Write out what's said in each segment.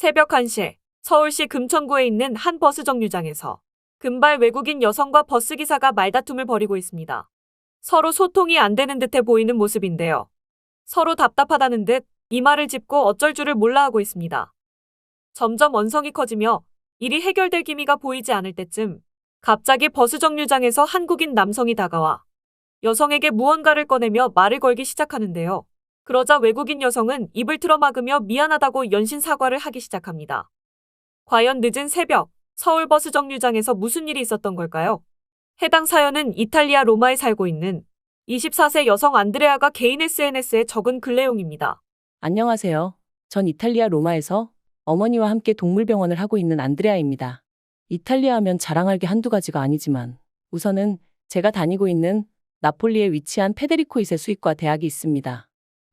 새벽 1시, 서울시 금천구에 있는 한 버스 정류장에서 금발 외국인 여성과 버스기사가 말다툼을 벌이고 있습니다. 서로 소통이 안 되는 듯해 보이는 모습인데요. 서로 답답하다는 듯 이마를 짚고 어쩔 줄을 몰라 하고 있습니다. 점점 언성이 커지며 일이 해결될 기미가 보이지 않을 때쯤 갑자기 버스 정류장에서 한국인 남성이 다가와 여성에게 무언가를 꺼내며 말을 걸기 시작하는데요. 그러자 외국인 여성은 입을 틀어막으며 미안하다고 연신 사과를 하기 시작합니다. 과연 늦은 새벽, 서울버스 정류장에서 무슨 일이 있었던 걸까요? 해당 사연은 이탈리아 로마에 살고 있는 24세 여성 안드레아가 개인 SNS에 적은 글 내용입니다. 안녕하세요. 전 이탈리아 로마에서 어머니와 함께 동물병원을 하고 있는 안드레아입니다. 이탈리아 하면 자랑할 게 한두 가지가 아니지만 우선은 제가 다니고 있는 나폴리에 위치한 페데리코 2세 수의과 대학이 있습니다.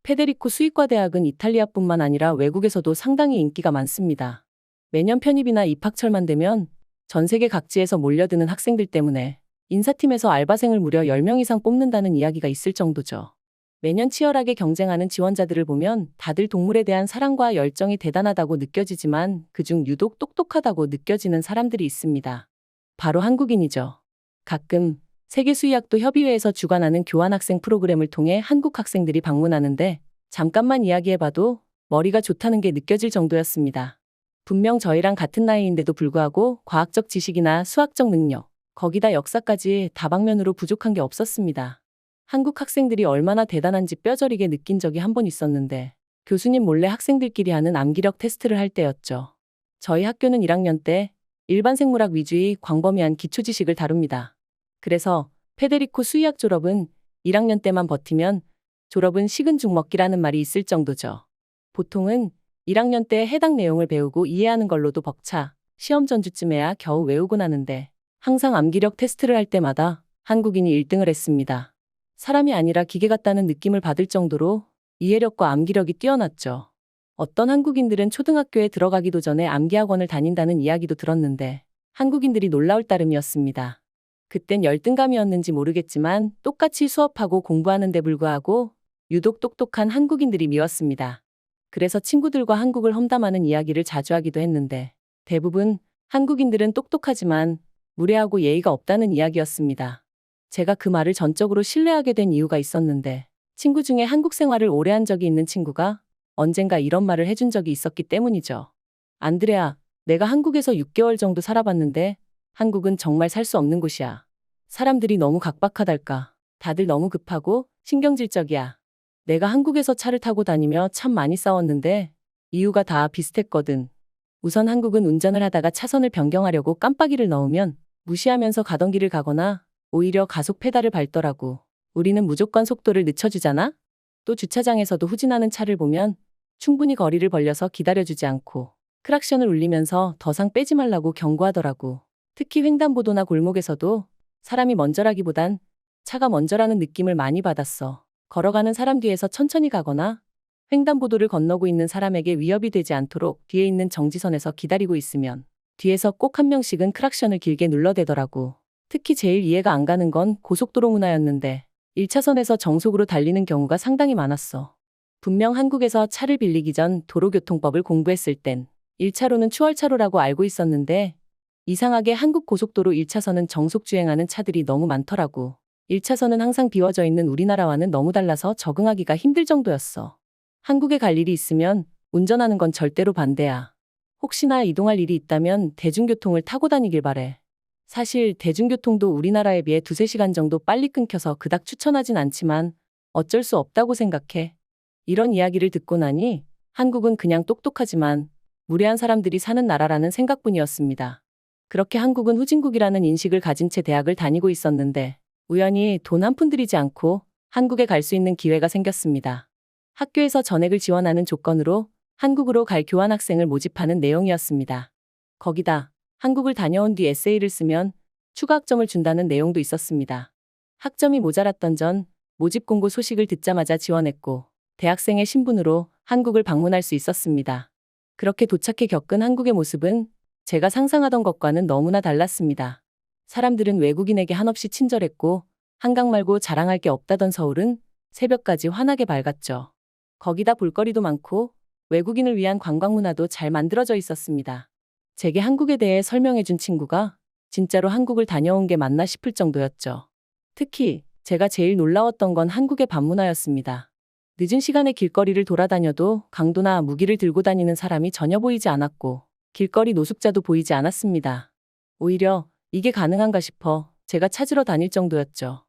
페데리코 수의과 대학은 이탈리아뿐만 아니라 외국에서도 상당히 인기가 많습니다. 매년 편입이나 입학철만 되면 전 세계 각지에서 몰려드는 학생들 때문에 인사팀에서 알바생을 무려 10명 이상 뽑는다는 이야기가 있을 정도죠. 매년 치열하게 경쟁하는 지원자들을 보면 다들 동물에 대한 사랑과 열정이 대단하다고 느껴지지만 그중 유독 똑똑하다고 느껴지는 사람들이 있습니다. 바로 한국인이죠. 가끔 세계수의학도 협의회에서 주관하는 교환학생 프로그램을 통해 한국 학생들이 방문하는데 잠깐만 이야기해봐도 머리가 좋다는 게 느껴질 정도였습니다. 분명 저희랑 같은 나이인데도 불구하고 과학적 지식이나 수학적 능력, 거기다 역사까지 다방면으로 부족한 게 없었습니다. 한국 학생들이 얼마나 대단한지 뼈저리게 느낀 적이 한 번 있었는데 교수님 몰래 학생들끼리 하는 암기력 테스트를 할 때였죠. 저희 학교는 1학년 때 일반 생물학 위주의 광범위한 기초지식을 다룹니다. 그래서 페데리코 수의학 졸업은 1학년 때만 버티면 졸업은 식은 죽 먹기라는 말이 있을 정도죠. 보통은 1학년 때 해당 내용을 배우고 이해하는 걸로도 벅차 시험 전주쯤에야 겨우 외우곤 하는데 항상 암기력 테스트를 할 때마다 한국인이 1등을 했습니다. 사람이 아니라 기계 같다는 느낌을 받을 정도로 이해력과 암기력이 뛰어났죠. 어떤 한국인들은 초등학교에 들어가기도 전에 암기학원을 다닌다는 이야기도 들었는데 한국인들이 놀라울 따름이었습니다. 그땐 열등감이었는지 모르겠지만 똑같이 수업하고 공부하는 데 불구하고 유독 똑똑한 한국인들이 미웠습니다. 그래서 친구들과 한국을 험담하는 이야기를 자주 하기도 했는데 대부분 한국인들은 똑똑하지만 무례하고 예의가 없다는 이야기였습니다. 제가 그 말을 전적으로 신뢰하게 된 이유가 있었는데 친구 중에 한국 생활을 오래 한 적이 있는 친구가 언젠가 이런 말을 해준 적이 있었기 때문이죠. 안드레아, 내가 한국에서 6개월 정도 살아봤는데 한국은 정말 살 수 없는 곳이야. 사람들이 너무 각박하달까. 다들 너무 급하고 신경질적이야. 내가 한국에서 차를 타고 다니며 참 많이 싸웠는데 이유가 다 비슷했거든. 우선 한국은 운전을 하다가 차선을 변경하려고 깜빡이를 넣으면 무시하면서 가던 길을 가거나 오히려 가속 페달을 밟더라고. 우리는 무조건 속도를 늦춰주잖아? 또 주차장에서도 후진하는 차를 보면 충분히 거리를 벌려서 기다려주지 않고 크락션을 울리면서 더 상 빼지 말라고 경고하더라고. 특히 횡단보도나 골목에서도 사람이 먼저라기보단 차가 먼저라는 느낌을 많이 받았어. 걸어가는 사람 뒤에서 천천히 가거나 횡단보도를 건너고 있는 사람에게 위협이 되지 않도록 뒤에 있는 정지선에서 기다리고 있으면 뒤에서 꼭 한 명씩은 크락션을 길게 눌러대더라고. 특히 제일 이해가 안 가는 건 고속도로 문화였는데 1차선에서 정속으로 달리는 경우가 상당히 많았어. 분명 한국에서 차를 빌리기 전 도로교통법을 공부했을 땐 1차로는 추월차로라고 알고 있었는데 이상하게 한국 고속도로 1차선은 정속 주행하는 차들이 너무 많더라고. 1차선은 항상 비워져 있는 우리나라와는 너무 달라서 적응하기가 힘들 정도였어. 한국에 갈 일이 있으면 운전하는 건 절대로 반대야. 혹시나 이동할 일이 있다면 대중교통을 타고 다니길 바래. 사실 대중교통도 우리나라에 비해 2~3시간 정도 빨리 끊겨서 그닥 추천하진 않지만 어쩔 수 없다고 생각해. 이런 이야기를 듣고 나니 한국은 그냥 똑똑하지만 무례한 사람들이 사는 나라라는 생각뿐이었습니다. 그렇게 한국은 후진국이라는 인식을 가진 채 대학을 다니고 있었는데 우연히 돈 한 푼 들이지 않고 한국에 갈 수 있는 기회가 생겼습니다. 학교에서 전액을 지원하는 조건으로 한국으로 갈 교환학생을 모집하는 내용이었습니다. 거기다 한국을 다녀온 뒤 에세이를 쓰면 추가 학점을 준다는 내용도 있었습니다. 학점이 모자랐던 전 모집 공고 소식을 듣자마자 지원했고 대학생의 신분으로 한국을 방문할 수 있었습니다. 그렇게 도착해 겪은 한국의 모습은 제가 상상하던 것과는 너무나 달랐습니다. 사람들은 외국인에게 한없이 친절했고 한강 말고 자랑할 게 없다던 서울은 새벽까지 환하게 밝았죠. 거기다 볼거리도 많고 외국인을 위한 관광 문화도 잘 만들어져 있었습니다. 제게 한국에 대해 설명해준 친구가 진짜로 한국을 다녀온 게 맞나 싶을 정도였죠. 특히 제가 제일 놀라웠던 건 한국의 밤문화였습니다. 늦은 시간에 길거리를 돌아다녀도 강도나 무기를 들고 다니는 사람이 전혀 보이지 않았고 길거리 노숙자도 보이지 않았습니다. 오히려 이게 가능한가 싶어 제가 찾으러 다닐 정도였죠.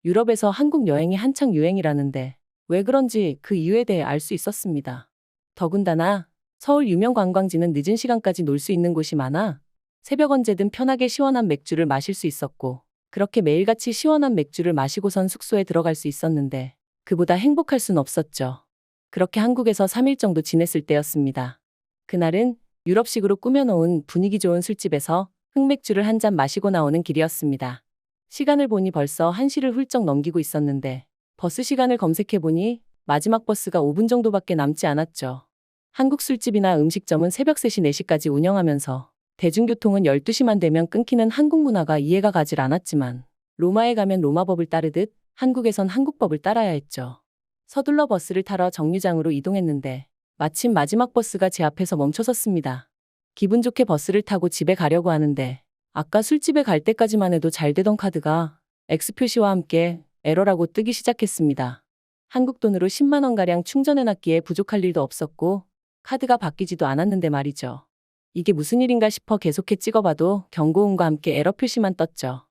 유럽에서 한국 여행이 한창 유행이라는데 왜 그런지 그 이유에 대해 알 수 있었습니다. 더군다나 서울 유명 관광지는 늦은 시간까지 놀 수 있는 곳이 많아 새벽 언제든 편하게 시원한 맥주를 마실 수 있었고 그렇게 매일같이 시원한 맥주를 마시고선 숙소에 들어갈 수 있었는데 그보다 행복할 순 없었죠. 그렇게 한국에서 3일 정도 지냈을 때였습니다. 그날은 유럽식으로 꾸며놓은 분위기 좋은 술집에서 흑맥주를 한 잔 마시고 나오는 길이었습니다. 시간을 보니 벌써 1시를 훌쩍 넘기고 있었는데 버스 시간을 검색해보니 마지막 버스가 5분 정도밖에 남지 않았죠. 한국 술집이나 음식점은 새벽 3시, 4시까지 운영하면서 대중교통은 12시만 되면 끊기는 한국 문화가 이해가 가질 않았지만 로마에 가면 로마법을 따르듯 한국에선 한국법을 따라야 했죠. 서둘러 버스를 타러 정류장으로 이동했는데 마침 마지막 버스가 제 앞에서 멈춰섰습니다. 기분 좋게 버스를 타고 집에 가려고 하는데 아까 술집에 갈 때까지만 해도 잘 되던 카드가 X 표시와 함께 에러라고 뜨기 시작했습니다. 한국 돈으로 10만 원가량 충전해놨기에 부족할 일도 없었고 카드가 바뀌지도 않았는데 말이죠. 이게 무슨 일인가 싶어 계속해 찍어봐도 경고음과 함께 에러 표시만 떴죠.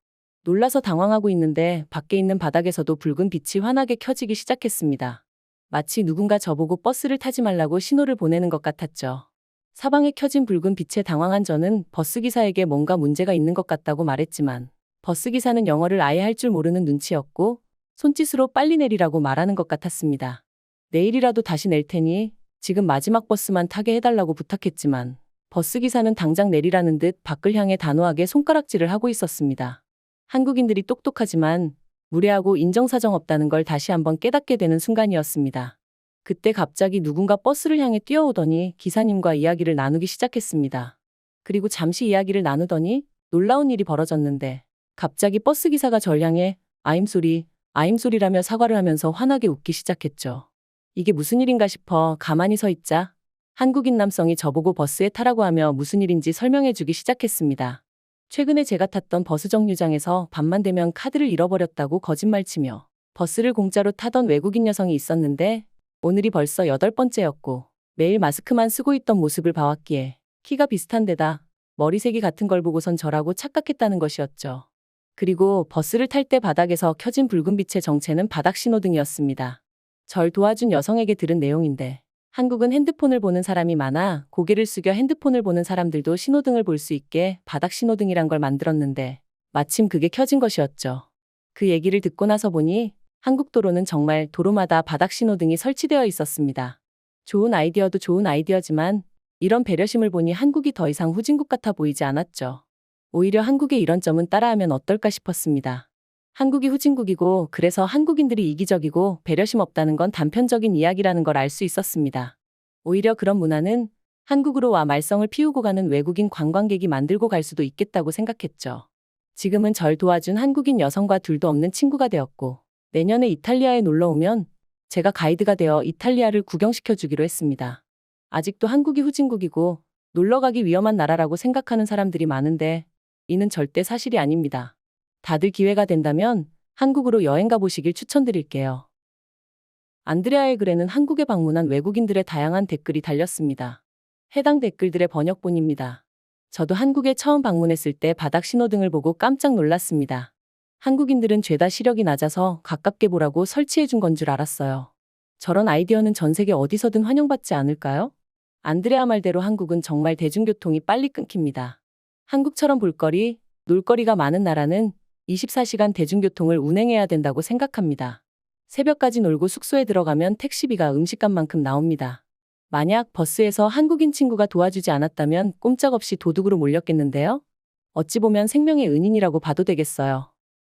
놀라서 당황하고 있는데 밖에 있는 바닥에서도 붉은 빛이 환하게 켜지기 시작했습니다. 마치 누군가 저보고 버스를 타지 말라고 신호를 보내는 것 같았죠. 사방에 켜진 붉은 빛에 당황한 저는 버스기사에게 뭔가 문제가 있는 것 같다고 말했지만 버스기사는 영어를 아예 할 줄 모르는 눈치였고 손짓으로 빨리 내리라고 말하는 것 같았습니다. 내일이라도 다시 낼 테니 지금 마지막 버스만 타게 해달라고 부탁했지만 버스기사는 당장 내리라는 듯 밖을 향해 단호하게 손가락질을 하고 있었습니다. 한국인들이 똑똑하지만 무례하고 인정사정 없다는 걸 다시 한번 깨닫게 되는 순간이었습니다. 그때 갑자기 누군가 버스를 향해 뛰어오더니 기사님과 이야기를 나누기 시작했습니다. 그리고 잠시 이야기를 나누더니 놀라운 일이 벌어졌는데 갑자기 버스기사가 절 향해 I'm sorry라며 사과를 하면서 환하게 웃기 시작했죠. 이게 무슨 일인가 싶어 가만히 서 있자 한국인 남성이 저보고 버스에 타라고 하며 무슨 일인지 설명해주기 시작했습니다. 최근에 제가 탔던 버스 정류장에서 밤만 되면 카드를 잃어버렸다고 거짓말치며 버스를 공짜로 타던 외국인 여성이 있었는데 오늘이 벌써 8번째였고 매일 마스크만 쓰고 있던 모습을 봐왔기에 키가 비슷한 데다 머리색이 같은 걸 보고선 저라고 착각했다는 것이었죠. 그리고 버스를 탈 때 바닥에서 켜진 붉은 빛의 정체는 바닥 신호등이었습니다. 절 도와준 여성에게 들은 내용인데 한국은 핸드폰을 보는 사람이 많아 고개를 숙여 핸드폰을 보는 사람들도 신호등을 볼 수 있게 바닥 신호등이란 걸 만들었는데 마침 그게 켜진 것이었죠. 그 얘기를 듣고 나서 보니 한국 도로는 정말 도로마다 바닥 신호등이 설치되어 있었습니다. 좋은 아이디어도 좋은 아이디어지만 이런 배려심을 보니 한국이 더 이상 후진국 같아 보이지 않았죠. 오히려 한국의 이런 점은 따라하면 어떨까 싶었습니다. 한국이 후진국이고 그래서 한국인들이 이기적이고 배려심 없다는 건 단편적인 이야기라는 걸 알 수 있었습니다. 오히려 그런 문화는 한국으로 와 말썽을 피우고 가는 외국인 관광객이 만들고 갈 수도 있겠다고 생각했죠. 지금은 절 도와준 한국인 여성과 둘도 없는 친구가 되었고 내년에 이탈리아에 놀러 오면 제가 가이드가 되어 이탈리아를 구경시켜주기로 했습니다. 아직도 한국이 후진국이고 놀러가기 위험한 나라라고 생각하는 사람들이 많은데 이는 절대 사실이 아닙니다. 다들 기회가 된다면 한국으로 여행 가보시길 추천드릴게요. 안드레아의 글에는 한국에 방문한 외국인들의 다양한 댓글이 달렸습니다. 해당 댓글들의 번역본입니다. 저도 한국에 처음 방문했을 때 바닥 신호등을 보고 깜짝 놀랐습니다. 한국인들은 죄다 시력이 낮아서 가깝게 보라고 설치해준 건 줄 알았어요. 저런 아이디어는 전 세계 어디서든 환영받지 않을까요? 안드레아 말대로 한국은 정말 대중교통이 빨리 끊깁니다. 한국처럼 볼거리, 놀거리가 많은 나라는 24시간 대중교통을 운행해야 된다고 생각합니다. 새벽까지 놀고 숙소에 들어가면 택시비가 음식값만큼 나옵니다. 만약 버스에서 한국인 친구가 도와주지 않았다면 꼼짝없이 도둑으로 몰렸겠는데요? 어찌 보면 생명의 은인이라고 봐도 되겠어요.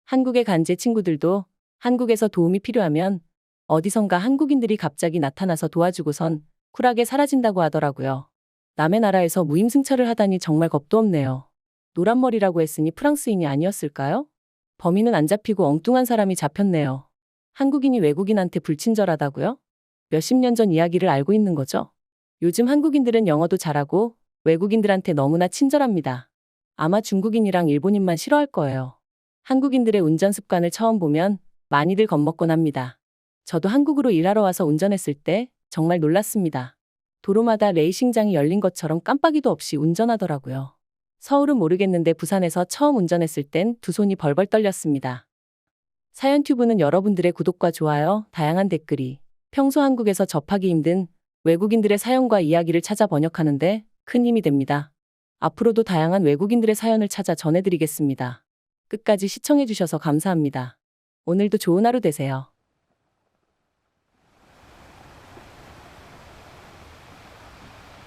한국에 간 제 친구들도 한국에서 도움이 필요하면 어디선가 한국인들이 갑자기 나타나서 도와주고선 쿨하게 사라진다고 하더라고요. 남의 나라에서 무임승차를 하다니 정말 겁도 없네요. 노란머리라고 했으니 프랑스인이 아니었을까요? 범인은 안 잡히고 엉뚱한 사람이 잡혔네요. 한국인이 외국인한테 불친절하다고요? 몇십 년 전 이야기를 알고 있는 거죠? 요즘 한국인들은 영어도 잘하고 외국인들한테 너무나 친절합니다. 아마 중국인이랑 일본인만 싫어할 거예요. 한국인들의 운전 습관을 처음 보면 많이들 겁먹곤 합니다. 저도 한국으로 일하러 와서 운전했을 때 정말 놀랐습니다. 도로마다 레이싱장이 열린 것처럼 깜빡이도 없이 운전하더라고요. 서울은 모르겠는데 부산에서 처음 운전했을 땐 두 손이 벌벌 떨렸습니다. 사연튜브는 여러분들의 구독과 좋아요, 다양한 댓글이 평소 한국에서 접하기 힘든 외국인들의 사연과 이야기를 찾아 번역하는데 큰 힘이 됩니다. 앞으로도 다양한 외국인들의 사연을 찾아 전해드리겠습니다. 끝까지 시청해주셔서 감사합니다. 오늘도 좋은 하루 되세요.